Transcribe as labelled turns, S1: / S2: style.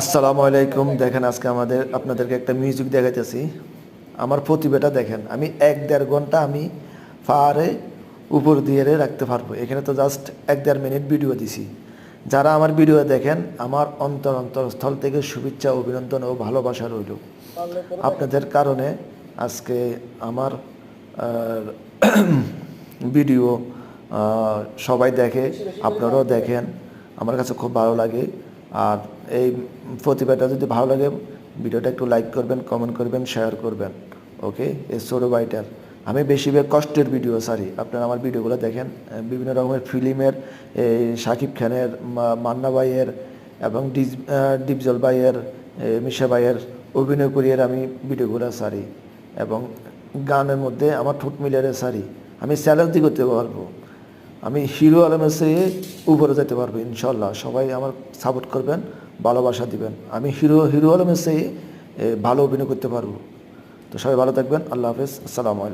S1: আসসালামু আলাইকুম। দেখেন আজকে আপনাদেরকে একটা মিউজিক দেখাইতেছি। আমার প্রতিভাটা দেখেন, আমি 1-1.5 ঘন্টা আমি পাহাড়ে উপর দিয়ে রাখতে পারবো। এখানে তো জাস্ট 1-1.5 মিনিট ভিডিও দিছি। যারা আমার ভিডিও দেখেন, আমার অন্তরস্থল থেকে শুভেচ্ছা, অভিনন্দন ও ভালোবাসা রইল। আপনাদের কারণে আজকে আমার ভিডিও সবাই দেখে, আপনারাও দেখেন, আমার কাছে খুব ভালো লাগে। আর এই প্রতিভাটা যদি ভালো লাগে, ভিডিওটা একটু লাইক করবেন, কমেন্ট করবেন, শেয়ার করবেন। ওকে, এই ছোটো ভাইটার আমি বেশিরভাগ কষ্টের ভিডিও সারি। আপনারা আমার ভিডিওগুলো দেখেন, বিভিন্ন রকমের ফিল্মের, এই শাকিব খানের, মান্না ভাইয়ের এবং ডিপজল ভাইয়ের, মিশা ভাইয়ের অভিনয় করিয়ে আমি ভিডিওগুলো সারি। এবং গানের মধ্যে আমার ঠোঁট মিলিয়ে সারি। আমি চ্যালেঞ্জ করতে পারবো, আমি হিরো আলমের চেয়ে উপরে যেতে পারবো ইনশাল্লাহ। সবাই আমার সাপোর্ট করবেন, ভালোবাসা দিবেন। আমি হিরো আলমের চেয়ে ভালো অভিনয় করতে পারবো। তো সবাই ভালো থাকবেন। আল্লাহ হাফেজ। আসসালামু আলাইকুম।